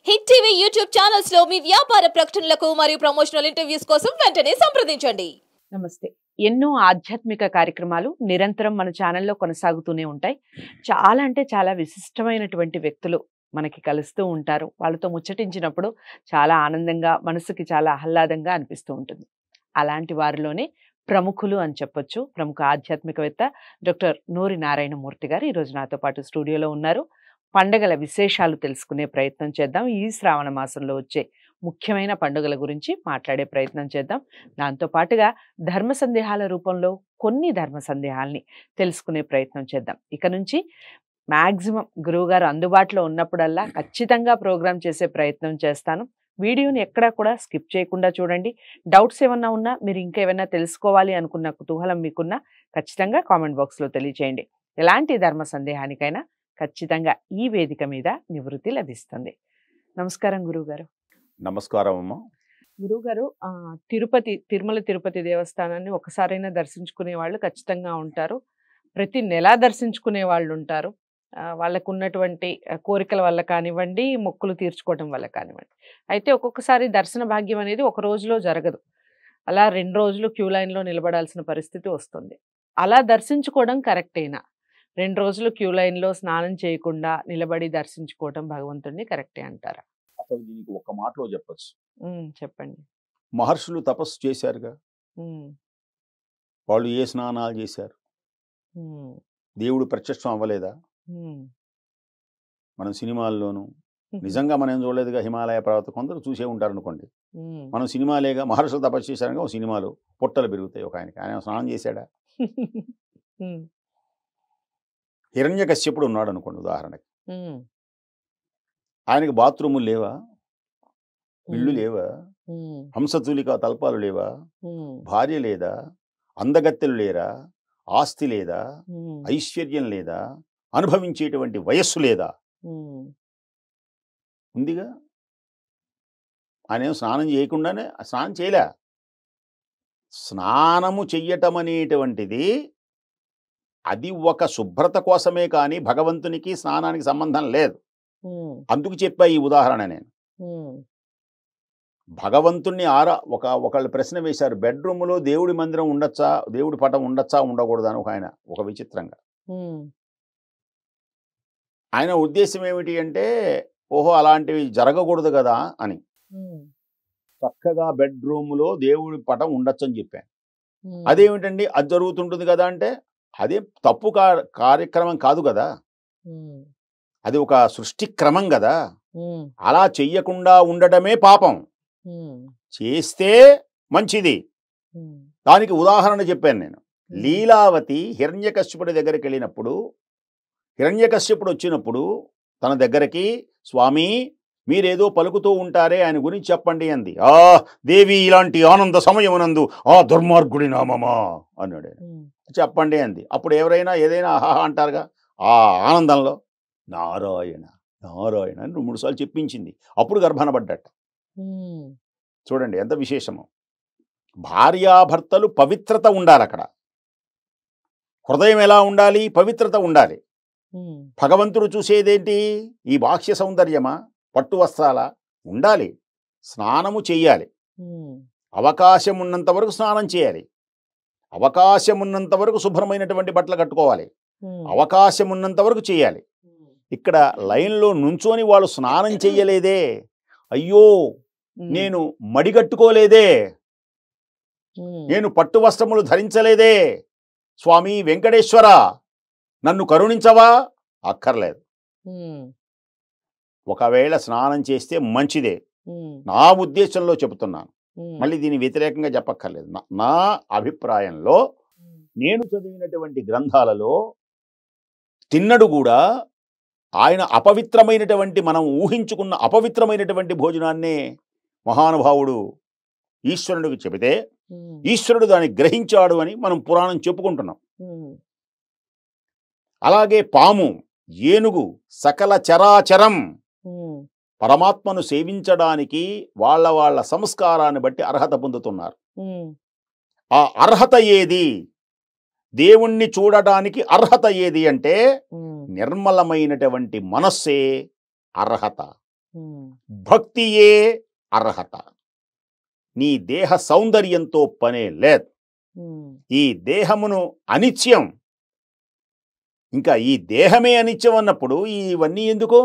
Hit TV YouTube channels లో మీ వ్యాపార ప్రకటనలకు మరియు ప్రమోషనల్ ఇంటర్వ్యూస్ కోసం వెంటనే సంప్రదించండి. నమస్తే. ఎన్నో ఆధ్యాత్మిక కార్యక్రమాలు నిరంతరం మన ఛానల్లో కొనసాగుతూనే ఉంటాయి. చాలా అంటే చాలా విశిష్టమైనటువంటి వ్యక్తులు మనకి కలుస్తూ ఉంటారు. వాళ్ళతో ముచ్చటించినప్పుడు చాలా ఆనందంగా, మనసుకి చాలా ఆహ్లాదంగా అనిపిస్తూ ఉంటుంది. అలాంటి వారిలోనే ప్రముఖులు అని చెప్పొచ్చు. ప్రముఖ ఆధ్యాత్మికవేత్త డాక్టర్ నూరి నారాయణమూర్తి గారు ఈరోజు నాతో పాటు స్టూడియోలో ఉన్నారు. పండగల విశేషాలు తెలుసుకునే ప్రయత్నం చేద్దాం. ఈ శ్రావణ మాసంలో వచ్చే ముఖ్యమైన పండుగల గురించి మాట్లాడే ప్రయత్నం చేద్దాం. దాంతో పాటుగా ధర్మ సందేహాల రూపంలో కొన్ని ధర్మ సందేహాల్ని తెలుసుకునే ప్రయత్నం చేద్దాం. ఇక నుంచి మ్యాక్సిమం గురువుగారు అందుబాటులో ఉన్నప్పుడల్లా ఖచ్చితంగా ప్రోగ్రామ్ చేసే ప్రయత్నం చేస్తాను. వీడియోని ఎక్కడా కూడా స్కిప్ చేయకుండా చూడండి. డౌట్స్ ఏమన్నా ఉన్నా, మీరు ఇంకేమైనా తెలుసుకోవాలి అనుకున్న కుతూహలం మీకున్నా ఖచ్చితంగా కామెంట్ బాక్స్లో తెలియచేయండి. ఎలాంటి ధర్మ సందేహానికైనా ఖచ్చితంగా ఈ వేదిక మీద నివృత్తి లభిస్తుంది. నమస్కారం గురువుగారు. నమస్కారం అమ్మ. గురువుగారు, తిరుమల తిరుపతి దేవస్థానాన్ని ఒకసారైనా దర్శించుకునే వాళ్ళు ఖచ్చితంగా ఉంటారు. ప్రతి నెల దర్శించుకునే వాళ్ళు ఉంటారు. వాళ్ళకు ఉన్నటువంటి కోరికల వల్ల కానివ్వండి, మొక్కులు తీర్చుకోవడం వల్ల కానివ్వండి. అయితే ఒక్కొక్కసారి దర్శన భాగ్యం అనేది ఒక రోజులో జరగదు. అలా 2 రోజులు క్యూ లైన్లో నిలబడాల్సిన పరిస్థితి వస్తుంది. అలా దర్శించుకోవడం కరెక్టేనా? 2 రోజులు క్యూ లైన్లో స్నానం చేయకుండా నిలబడి దర్శించుకోవడం భగవంతుడిని కరెక్టే అంటారా? అసలు దీనికి ఒక మాటలో చెప్పచ్చు. చెప్పండి. మహర్షులు తపస్సు చేశారుగా, వాళ్ళు ఏ స్నానాలు చేశారు? దేవుడు ప్రత్యక్షం అవ్వలేదా? మనం సినిమాల్లోనూ నిజంగా మనం ఏం చూడలేదుగా. హిమాలయ పర్వతం కొందరు చూసే ఉంటారు అనుకోండి. మనం సినిమాలేగా. మహర్షులు తపస్సు చేశారుగా, ఒక సినిమాలు పొట్టలు పెరుగుతాయి ఒక ఆయనకి. ఆయన స్నానం చేశాడా? హిరణ్యకశ్యపుడు ఉన్నాడు అనుకోండి ఉదాహరణకి. ఆయనకి బాత్రూములు లేవా? ఇళ్ళు లేవా? హంసతూలిక తల్పాలు లేవా? భార్య లేదా? అందగత్తెలు లేరా? ఆస్తి లేదా? ఐశ్వర్యం లేదా? అనుభవించేటువంటి వయస్సు లేదా? ఉందిగా. ఆయన స్నానం చేయకుండానే స్నానం చేయలే. స్నానము చెయ్యటం అనేటువంటిది అది ఒక శుభ్రత కోసమే కానీ భగవంతునికి స్నానానికి సంబంధం లేదు. అందుకు చెప్పా ఈ ఉదాహరణ నేను. భగవంతుణ్ణి ఒకళ్ళు ప్రశ్న వేశారు, బెడ్రూమ్లో దేవుడి మందిరం ఉండొచ్చా, దేవుడి పటం ఉండొచ్చా ఉండకూడదు అని ఆయన ఒక విచిత్రంగా. ఆయన ఉద్దేశం ఏమిటి అంటే, ఓహో అలాంటివి జరగకూడదు కదా అని. చక్కగా బెడ్రూమ్లో దేవుడి పటం ఉండొచ్చు అని చెప్పాను. అదేమిటండి అది జరుగుతుంటుంది కదా అంటే, అదే తప్పు కార్యక్రమం కాదు కదా, అది ఒక సృష్టి క్రమం కదా. అలా చెయ్యకుండా ఉండటమే పాపం, చేస్తే మంచిది. దానికి ఉదాహరణ చెప్పాను నేను. లీలావతి హిరణ్యకశ్యపుడి దగ్గరికి వెళ్ళినప్పుడు, హిరణ్యకశ్యపుడు వచ్చినప్పుడు తన దగ్గరికి, స్వామి మీరేదో పలుకుతూ ఉంటారే ఆయన గురించి చెప్పండి అంది. దేవి ఇలాంటి ఆనంద సమయమునందు ఆ దుర్మార్గుడి నామమా అన్నాడు. చెప్పండి అంది. అప్పుడు ఎవరైనా ఏదైనా ఆహా అంటారుగా. ఆ ఆనందంలో నారాయణ నారాయణ అని 2-3 సార్లు చెప్పించింది. అప్పుడు గర్భనపడ్డట. చూడండి ఎంత విశేషమో. భార్యాభర్తలు పవిత్రత ఉండాలి అక్కడ. హృదయం ఎలా ఉండాలి? పవిత్రత ఉండాలి. భగవంతుడు చూసేదేంటి? ఈ బాహ్య సౌందర్యమా, పట్టు వస్త్రాల? ఉండాలి. స్నానము చెయ్యాలి. అవకాశం ఉన్నంత వరకు స్నానం చేయాలి. అవకాశం ఉన్నంత వరకు శుభ్రమైనటువంటి బట్టలు కట్టుకోవాలి. అవకాశం ఉన్నంత వరకు చేయాలి. ఇక్కడ లైన్లో నుంచొని వాళ్ళు స్నానం చెయ్యలేదే, అయ్యో నేను మడిగట్టుకోలేదే, నేను పట్టు వస్త్రములు ధరించలేదే, స్వామి వెంకటేశ్వర నన్ను కరుణించవా? అక్కర్లేదు. ఒకవేళ స్నానం చేస్తే మంచిదే, నా ఉద్దేశంలో చెబుతున్నాను. మళ్ళీ దీని వ్యతిరేకంగా చెప్పక్కర్లేదు. నా అభిప్రాయంలో నేను చదివినటువంటి గ్రంథాలలో తిన్నడు కూడా ఆయన అపవిత్రమైనటువంటి, మనం ఊహించుకున్న అపవిత్రమైనటువంటి భోజనాన్నే మహానుభావుడు ఈశ్వరుడికి చెబితే ఈశ్వరుడు దాన్ని గ్రహించాడు అని మనం పురాణం చెప్పుకుంటున్నాం. అలాగే పాము, ఏనుగు, సకల చరాచరం పరమాత్మను సేవించడానికి వాళ్ళ సంస్కారాన్ని బట్టి అర్హత పొందుతున్నారు. ఆ అర్హత ఏది? దేవుణ్ణి చూడడానికి అర్హత ఏది అంటే నిర్మలమైనటువంటి మనస్సే అర్హత. భక్తియే అర్హత. నీ దేహ సౌందర్యంతో పనే లేదు. ఈ దేహమును అనిత్యం, ఇంకా ఈ దేహమే అనిత్యం అన్నప్పుడు ఇవన్నీ ఎందుకు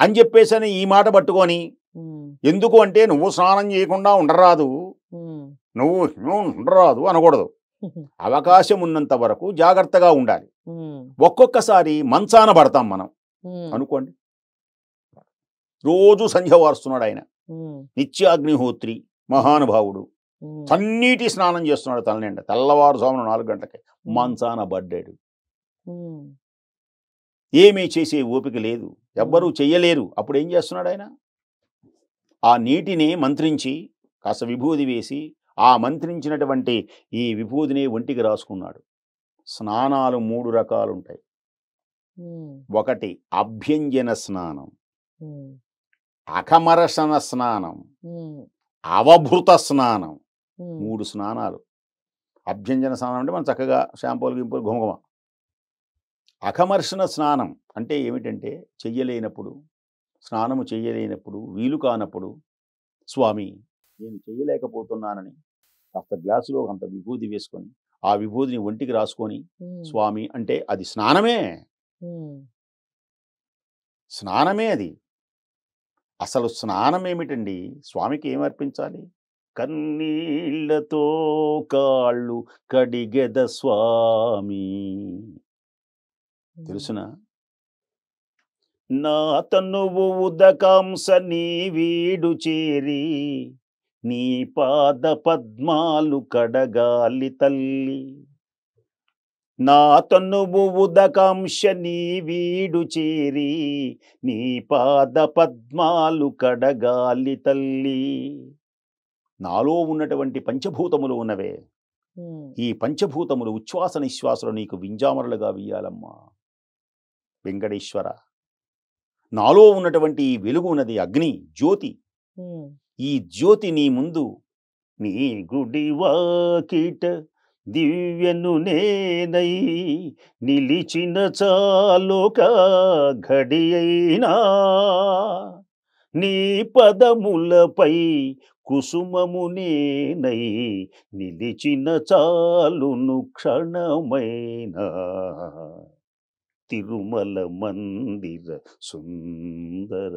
అని చెప్పేసని ఈ మాట పట్టుకొని, ఎందుకు అంటే నువ్వు స్నానం చేయకుండా ఉండరాదు, నువ్వు ఉండరాదు అనకూడదు. అవకాశం ఉన్నంత వరకు జాగ్రత్తగా ఉండాలి. ఒక్కొక్కసారి మంచాన పడతాం మనం అనుకోండి. రోజు సంధ్య వారుస్తున్నాడు ఆయన, నిత్యాగ్నిహోత్రి మహానుభావుడు, సన్నీటి స్నానం చేస్తున్నాడు తలనిండా, తెల్లవారుజామున 4 గంటలకి మంచాన పడ్డాడు. ఏమీ చేసే ఓపిక లేదు, ఎవ్వరూ చెయ్యలేరు. అప్పుడు ఏం చేస్తున్నాడు ఆయన? ఆ నీటిని మంత్రించి కాస్త విభూది వేసి ఆ మంత్రించినటువంటి ఈ విభూదిని ఒంటికి రాసుకున్నాడు. స్నానాలు 3 రకాలు ఉంటాయి. ఒకటి అభ్యంజన స్నానం, అకమర్షణ స్నానం, అవభృత స్నానం. 3 స్నానాలు. అభ్యంజన స్నానం అంటే మనం చక్కగా షాంపూలు గింపులు ఘుమఘుమ. అకమర్షణ స్నానం అంటే ఏమిటంటే చెయ్యలేనప్పుడు, స్నానము చెయ్యలేనప్పుడు, వీలు కానప్పుడు, స్వామి నేను చెయ్యలేకపోతున్నానని కాస్త గ్లాసులో అంత విభూది వేసుకొని ఆ విభూదిని ఒంటికి రాసుకొని స్వామి అంటే అది స్నానమే. స్నానమే అది. అసలు స్నానం ఏమిటండి? స్వామికి ఏమర్పించాలి? కన్నీళ్లతో కాళ్ళు కడిగెద స్వామి. తెలుసునా? నా తనువు ఉదకాంశ నీ వీడు చేరి నీ పాద పద్మాలు కడగాలి తల్లి. నా తనువు ఉదకాంశ నీ వీడు చేరి నీ పాద పద్మాలు కడగాలి తల్లి. నాలో ఉన్నటువంటి పంచభూతములు ఉన్నవే, ఈ పంచభూతములు ఉచ్ఛ్వాస నిశ్వాసలు నీకు వింజామరులుగా వీయాలమ్మా వెంకటేశ్వర. నాలో ఉన్నటువంటి ఈ వెలుగు ఉన్నది అగ్ని జ్యోతి. ఈ జ్యోతి నీ ముందు నీ గుడి వాకిట దివ్యను నేనై నిలిచిన చాలోక ఘడి అయినా, నీ పదములపై కుసుమము నేనై నిలిచిన చాలును క్షణమైనా. తిరుమల మందిర సుందర.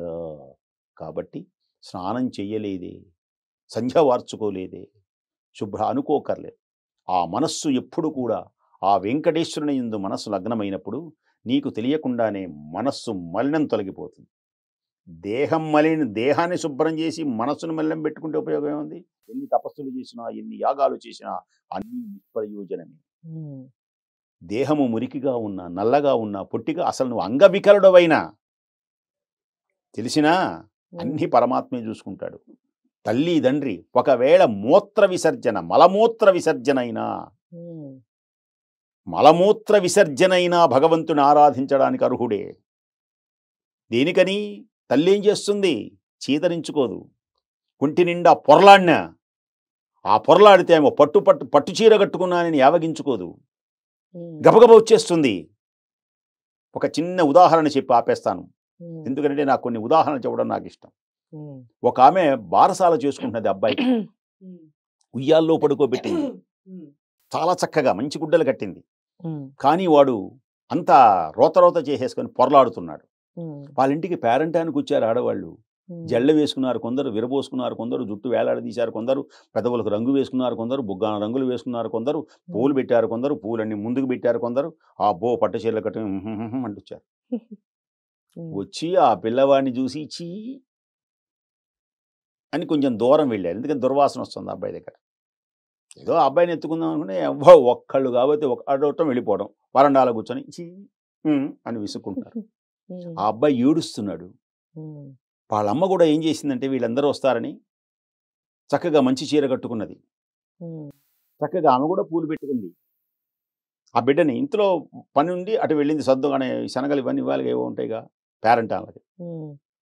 కాబట్టి స్నానం చెయ్యలేదే, సంధ్య వార్చుకోలేదే, శుభ్ర అనుకోకర్లేదు. ఆ మనస్సు ఎప్పుడు కూడా ఆ వెంకటేశ్వరుని యందు మనస్సు లగ్నమైనప్పుడు నీకు తెలియకుండానే మనస్సు మలినం తొలగిపోతుంది. దేహాన్ని శుభ్రం చేసి మనస్సును మలినం పెట్టుకుంటే ఉపయోగం ఏముంది? ఎన్ని తపస్సులు చేసినా, ఎన్ని యాగాలు చేసినా అన్ని నిష్ప్రయోజనమే. దేహము మురికిగా ఉన్నా, నల్లగా ఉన్నా, పొట్టిగా, అసలు నువ్వు అంగవికలుడవైనా తెలిసినా అన్ని పరమాత్మే చూసుకుంటాడు. తల్లి తండ్రి ఒకవేళ మూత్ర విసర్జన మలమూత్ర విసర్జనైనా భగవంతుని ఆరాధించడానికి అర్హుడే. దేనికని? తల్లి ఏం చేస్తుంది? చీదరించుకోదు. ఒంటి నిండా పొరలాడినా ఆ పొరలాడితే ఏమో పట్టు చీర కట్టుకున్నానని యావగించుకోదు, గబగబ వచ్చేస్తుంది. ఒక చిన్న ఉదాహరణ చెప్పి ఆపేస్తాను, ఎందుకంటే నాకు కొన్ని ఉదాహరణలు చెప్పడం నాకు ఇష్టం. ఒక ఆమె బారసాల చేసుకుంటున్నది అబ్బాయికి, ఉయ్యాల్లో పడుకోబెట్టింది, చాలా చక్కగా మంచి గుడ్డలు కట్టింది. కానీ వాడు అంతా రోత చేసేసుకొని పొరలాడుతున్నాడు. వాళ్ళ ఇంటికి పేరంటానికి వచ్చారు ఆడవాళ్ళు. జళ్ళ వేసుకున్నారు కొందరు, విరబోసుకున్నారు కొందరు, జుట్టు వేలాడదీశారు కొందరు, పెదవులకు రంగు వేసుకున్నారు కొందరు, బుగ్గాన రంగులు వేసుకున్నారు కొందరు, పూలు పెట్టారు కొందరు, పూలన్నీ ముందుకు పెట్టారు కొందరు, ఆ బో పట్టు చీరలు కట్టి అంటుచ్చారు. వచ్చి ఆ పిల్లవాడిని చూసి చీ అని కొంచెం దూరం వెళ్ళారు. ఎందుకంటే దుర్వాసన వస్తుంది అబ్బాయి దగ్గర. ఏదో అబ్బాయిని ఎత్తుకుందాం అనుకుంటే ఒక్కళ్ళు కాబట్టి ఒక అడవటం వెళ్ళిపోవడం, వరండాలో కూర్చొని చీ అని విసుక్కుంటారు. ఆ అబ్బాయి ఏడుస్తున్నాడు. వాళ్ళమ్మ కూడా ఏం చేసిందంటే వీళ్ళందరూ వస్తారని చక్కగా మంచి చీర కట్టుకున్నది, చక్కగా ఆమె కూడా పూలు పెట్టుకుంది. ఆ బిడ్డని ఇంట్లో పని ఉండి అటు వెళ్ళింది. సర్దుగానే శనగలు ఇవన్నీ ఇవ్వాలి ఏవో ఉంటాయిగా పేరెంట్ వాళ్ళకి.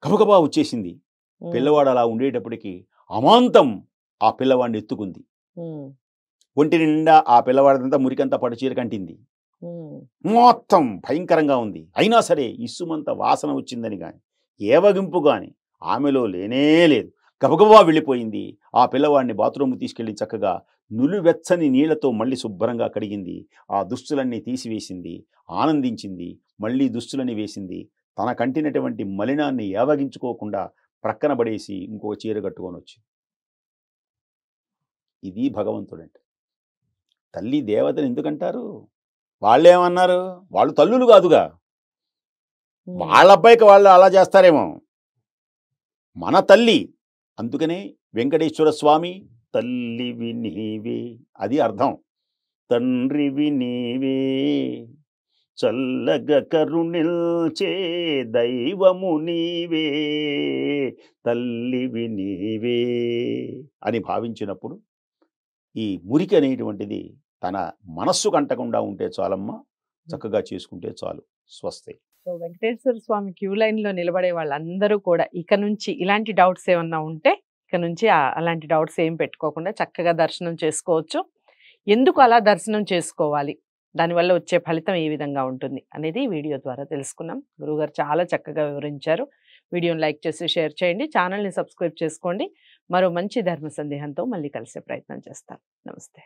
గబగబా వచ్చేసింది. పిల్లవాడు అలా ఉండేటప్పటికి అమాంతం ఆ పిల్లవాడిని ఎత్తుకుంది. ఒంటి నిండా ఆ పిల్లవాడిదంతా మురికంతా పట్టు చీర కంటింది. మొత్తం భయంకరంగా ఉంది. అయినా సరే ఇసుమంత వాసన వచ్చిందని కానీ, ఏవగింపు కానీ, ఆమెలో లేనే లేదు. గబగబా వెళ్ళిపోయింది. ఆ పిల్లవాడిని బాత్రూమ్కి తీసుకెళ్ళి చక్కగా నులివెచ్చని నీళ్లతో మళ్ళీ శుభ్రంగా కడిగింది. ఆ దుస్తులన్నీ తీసివేసింది, ఆనందించింది, మళ్ళీ దుస్తులని వేసింది. తన కంటినటువంటి మలినాన్ని ఏవగించుకోకుండా ప్రక్కన పడేసి ఇంకో చీర కట్టుకొని వచ్చింది. ఇది భగవంతుడంటే. తల్లి దేవతని ఎందుకంటారు? వాళ్ళేమన్నారు? వాళ్ళు తల్లులు కాదుగా. వాళ్ళ అబ్బాయికి వాళ్ళు అలా చేస్తారేమో. మన తల్లి. అందుకనే వెంకటేశ్వర స్వామి తల్లివి నీవే, అది అర్థం. తండ్రివి నీవే, చల్లగా కరుణిల్చే దైవము నీవే, తల్లివి నీవే అని భావించినప్పుడు ఈ మురికి అనేటువంటిది తన మనస్సు కంటకుండా ఉంటే చాలమ్మా, చక్కగా చేసుకుంటే చాలు. స్వస్తి. సో వెంకటేశ్వర స్వామి క్యూ లైన్లో నిలబడే వాళ్ళందరూ కూడా ఇక నుంచి ఇలాంటి డౌట్స్ ఏమన్నా ఉంటే ఇక నుంచి అలాంటి డౌట్స్ ఏం పెట్టుకోకుండా చక్కగా దర్శనం చేసుకోవచ్చు. ఎందుకు అలా దర్శనం చేసుకోవాలి, దానివల్ల వచ్చే ఫలితం ఏ విధంగా ఉంటుంది అనేది వీడియో ద్వారా తెలుసుకున్నాం. గురువుగారు చాలా చక్కగా వివరించారు. వీడియోని లైక్ చేసి షేర్ చేయండి, ఛానల్ని సబ్స్క్రైబ్ చేసుకోండి. మరో మంచి ధర్మ సందేహంతో మళ్ళీ కలిసే ప్రయత్నం చేస్తాను. నమస్తే.